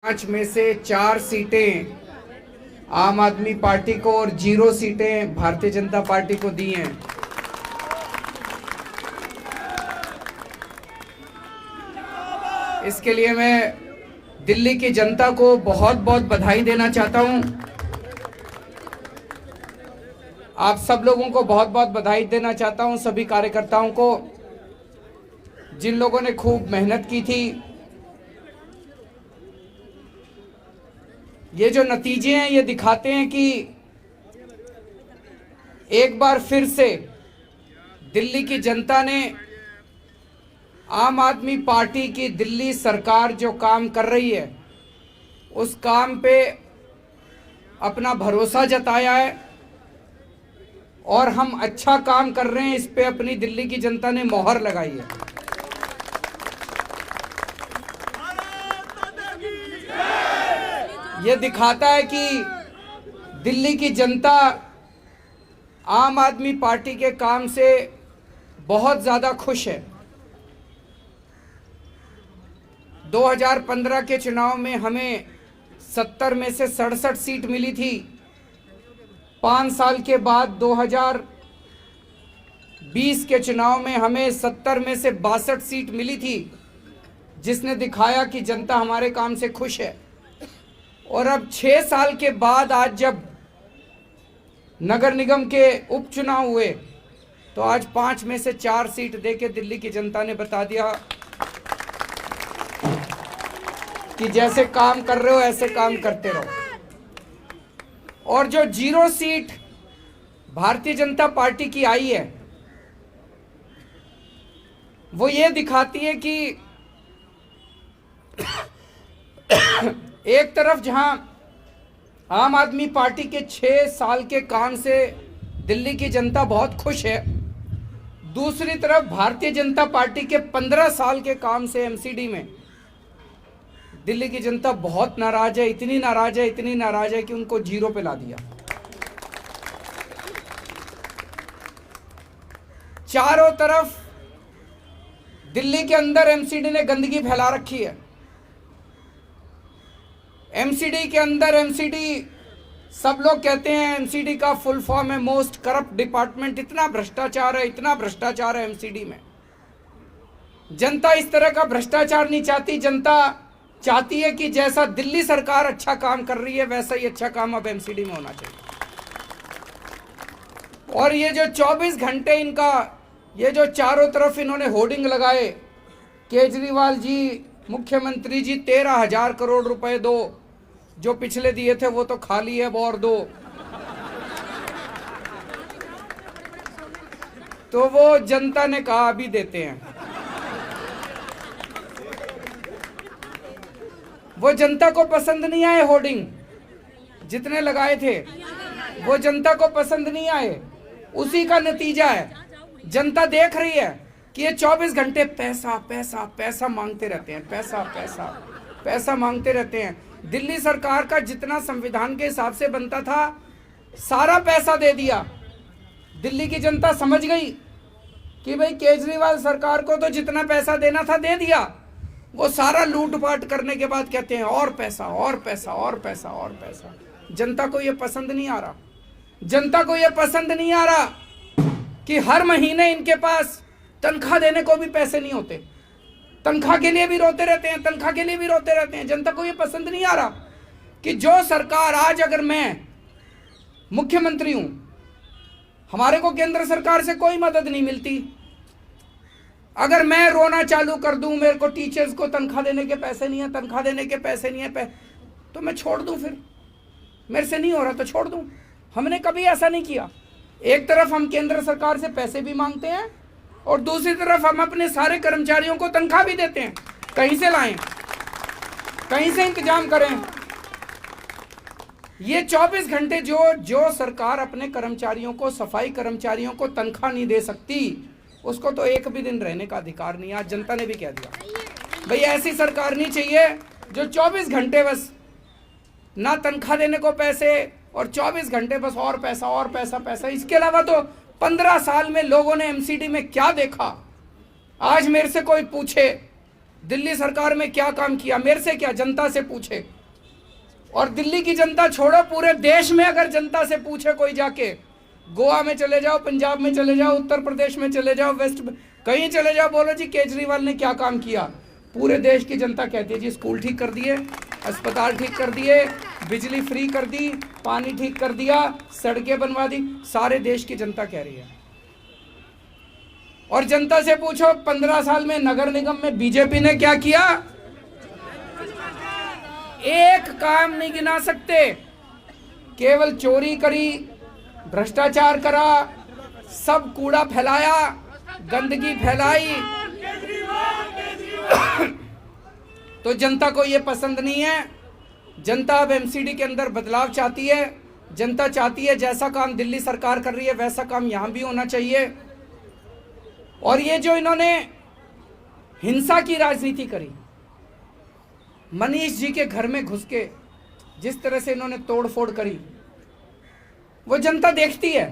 5 में से 4 सीटें आम आदमी पार्टी को और 0 सीटें भारतीय जनता पार्टी को दी हैं। इसके लिए मैं दिल्ली की जनता को बहुत बहुत बधाई देना चाहता हूं। आप सब लोगों को बहुत बहुत बधाई देना चाहता हूं, सभी कार्यकर्ताओं को, जिन लोगों ने खूब मेहनत की थी। ये जो नतीजे हैं ये दिखाते हैं कि एक बार फिर से दिल्ली की जनता ने आम आदमी पार्टी की दिल्ली सरकार जो काम कर रही है उस काम पे अपना भरोसा जताया है और हम अच्छा काम कर रहे हैं, इस पे अपनी दिल्ली की जनता ने मोहर लगाई है। ये दिखाता है कि दिल्ली की जनता आम आदमी पार्टी के काम से बहुत ज़्यादा खुश है। 2015 के चुनाव में हमें 70 में से 67 सीट मिली थी। 5 साल के बाद 2020 के चुनाव में हमें 70 में से 62 सीट मिली थी, जिसने दिखाया कि जनता हमारे काम से खुश है। और अब 6 साल के बाद आज जब नगर निगम के उपचुनाव हुए तो आज 5 में से 4 सीट देके दिल्ली की जनता ने बता दिया कि जैसे काम कर रहे हो ऐसे काम करते रहो। और जो 0 सीट भारतीय जनता पार्टी की आई है वो ये दिखाती है कि एक तरफ जहां आम आदमी पार्टी के 6 साल के काम से दिल्ली की जनता बहुत खुश है, दूसरी तरफ भारतीय जनता पार्टी के 15 साल के काम से एमसीडी में दिल्ली की जनता बहुत नाराज है। इतनी नाराज है कि उनको 0 पे ला दिया। चारों तरफ दिल्ली के अंदर एमसीडी ने गंदगी फैला रखी है। एमसीडी के अंदर सब लोग कहते हैं एमसीडी का फुल फॉर्म है मोस्ट करप्ट डिपार्टमेंट। इतना भ्रष्टाचार है एमसीडी में। जनता इस तरह का भ्रष्टाचार नहीं चाहती। जनता चाहती है कि जैसा दिल्ली सरकार अच्छा काम कर रही है वैसा ही अच्छा काम अब एमसीडी में होना चाहिए। और ये जो 24 घंटे इनका ये जो चारों तरफ इन्होंने होर्डिंग लगाए, केजरीवाल जी, मुख्यमंत्री जी 13,000 करोड़ रुपए दो, जो पिछले दिए थे वो तो खाली है, वो और दो। तो वो जनता ने कहा अभी देते हैं। वो जनता को पसंद नहीं आए होर्डिंग जितने लगाए थे, वो जनता को पसंद नहीं आए। उसी का नतीजा है जनता देख रही है कि ये 24 घंटे पैसा पैसा पैसा मांगते रहते हैं, पैसा पैसा पैसा मांगते रहते हैं। दिल्ली सरकार का जितना संविधान के हिसाब से बनता था सारा पैसा दे दिया। दिल्ली की जनता समझ गई कि भाई केजरीवाल सरकार को तो जितना पैसा देना था दे दिया। वो सारा लूटपाट करने के बाद कहते हैं और पैसा और पैसा और पैसा और पैसा। जनता को ये पसंद नहीं आ रहा। जनता को ये पसंद नहीं आ रहा कि हर महीने इनके पास तनख्वाह देने को भी पैसे नहीं होते। तनख्वाह के लिए भी रोते रहते हैं, तनख्वाह के लिए भी रोते रहते हैं। जनता को ये पसंद नहीं आ रहा कि जो सरकार आज, अगर मैं मुख्यमंत्री हूं, हमारे को केंद्र सरकार से कोई मदद नहीं मिलती। अगर मैं रोना चालू कर दूं मेरे को टीचर्स को तनख्वाह देने के पैसे नहीं है, तनख्वाह देने के पैसे नहीं है, तो मैं छोड़ दूं। फिर मेरे से नहीं हो रहा तो छोड़ दूं। हमने कभी ऐसा नहीं किया। एक तरफ हम केंद्र सरकार से पैसे भी मांगते हैं और दूसरी तरफ हम अपने सारे कर्मचारियों को तनख्वाह भी देते हैं। कहीं से लाएं, कहीं से इंतजाम करें। ये 24 घंटे जो सरकार अपने कर्मचारियों को, सफाई कर्मचारियों को तनख्वाह नहीं दे सकती, उसको तो एक भी दिन रहने का अधिकार नहीं। आज जनता ने भी कह दिया भाई ऐसी सरकार नहीं चाहिए जो 24 घंटे बस ना तनख्वाह देने को पैसे और 24 घंटे बस और पैसा और पैसा पैसा। इसके अलावा तो 15 साल में लोगों ने एमसीडी में क्या देखा। आज मेरे से कोई पूछे दिल्ली सरकार में क्या काम किया, मेरे से क्या, जनता से पूछे। और दिल्ली की जनता छोड़ो, पूरे देश में अगर जनता से पूछे कोई जाके, गोवा में चले जाओ, पंजाब में चले जाओ, उत्तर प्रदेश में चले जाओ, वेस्ट में कहीं चले जाओ, बोलो जी केजरीवाल ने क्या काम किया, पूरे देश की जनता कहती है जी स्कूल ठीक कर दिए, अस्पताल ठीक कर दिए, बिजली फ्री कर दी, पानी ठीक कर दिया, सड़कें बनवा दी, सारे देश की जनता कह रही है। और जनता से पूछो 15 साल में नगर निगम में बीजेपी ने क्या किया, एक काम नहीं गिना सकते, केवल चोरी करी, भ्रष्टाचार करा, सब कूड़ा फैलाया, गंदगी फैलाई। तो जनता को ये पसंद नहीं है। जनता अब एमसीडी के अंदर बदलाव चाहती है। जनता चाहती है जैसा काम दिल्ली सरकार कर रही है वैसा काम यहां भी होना चाहिए। और ये जो इन्होंने हिंसा की राजनीति करी, मनीष जी के घर में घुस के जिस तरह से इन्होंने तोड़फोड़ करी, वो जनता देखती है।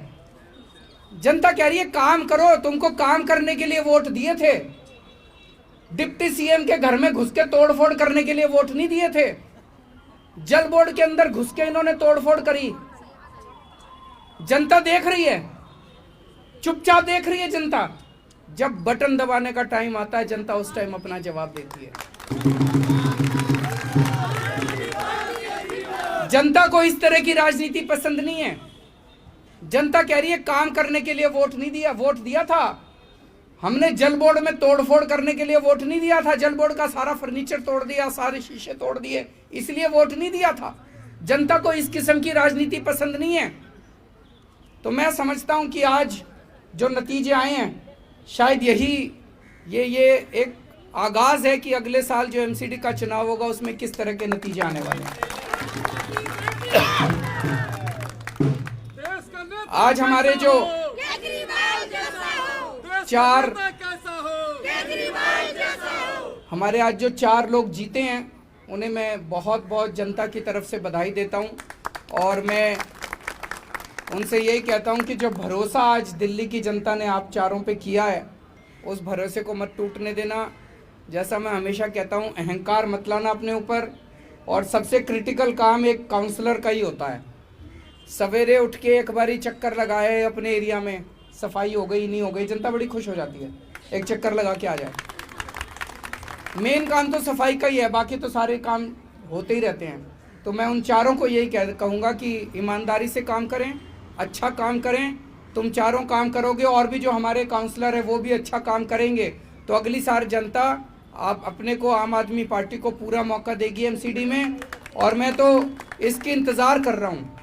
जनता कह रही है काम करो, तुमको काम करने के लिए वोट दिए थे, डिप्टी सीएम के घर में घुस के तोड़फोड़ करने के लिए वोट नहीं दिए थे। जल बोर्ड के अंदर घुस के इन्होंने तोड़फोड़ करी। जनता देख रही है, चुपचाप देख रही है जनता। जब बटन दबाने का टाइम आता है जनता उस टाइम अपना जवाब देती है। जनता को इस तरह की राजनीति पसंद नहीं है। जनता कह रही है काम करने के लिए वोट नहीं दिया, वोट दिया था हमने, जल बोर्ड में तोड़फोड़ करने के लिए वोट नहीं दिया था, जल बोर्ड का सारा फर्नीचर तोड़ दिया, सारे शीशे तोड़ दिए, इसलिए वोट नहीं दिया था। जनता को इस किस्म की राजनीति पसंद नहीं है। तो मैं समझता हूं कि आज जो नतीजे आए हैं, शायद ये एक आगाज है कि अगले साल जो एमसीडी का चुनाव होगा उसमें किस तरह के नतीजे आने वाले हैं। आज हमारे जो चार लोग जीते हैं उन्हें मैं बहुत बहुत जनता की तरफ से बधाई देता हूं। और मैं उनसे यही कहता हूं कि जो भरोसा आज दिल्ली की जनता ने आप चारों पे किया है, उस भरोसे को मत टूटने देना। जैसा मैं हमेशा कहता हूं, अहंकार मत लाना अपने ऊपर। और सबसे क्रिटिकल काम एक काउंसलर का ही होता है। सवेरे उठ के एक बारी चक्कर लगाए अपने एरिया में, सफाई हो गई नहीं हो गई, जनता बड़ी खुश हो जाती है, एक चक्कर लगा के आ जाए। मेन काम तो सफाई का ही है, बाकी तो सारे काम होते ही रहते हैं। तो मैं उन चारों को यही कहूँगा कि ईमानदारी से काम करें, अच्छा काम करें। तुम चारों काम करोगे और भी जो हमारे काउंसलर है वो भी अच्छा काम करेंगे, तो अगली साल जनता आप अपने को, आम आदमी पार्टी को पूरा मौका देगी एमसीडी में। और मैं तो इसकी इंतज़ार कर रहा हूँ।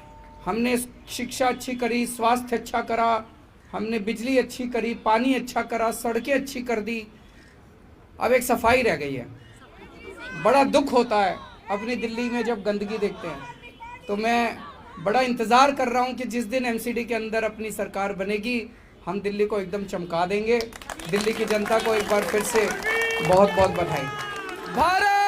हमने शिक्षा अच्छी करी, स्वास्थ्य अच्छा करा, हमने बिजली अच्छी करी, पानी अच्छा करा, सड़कें अच्छी कर दी, अब एक सफाई रह गई है। बड़ा दुख होता है अपनी दिल्ली में जब गंदगी देखते हैं। तो मैं बड़ा इंतज़ार कर रहा हूं कि जिस दिन एमसीडी के अंदर अपनी सरकार बनेगी, हम दिल्ली को एकदम चमका देंगे। दिल्ली की जनता को एक बार फिर से बहुत बहुत बधाई। भारत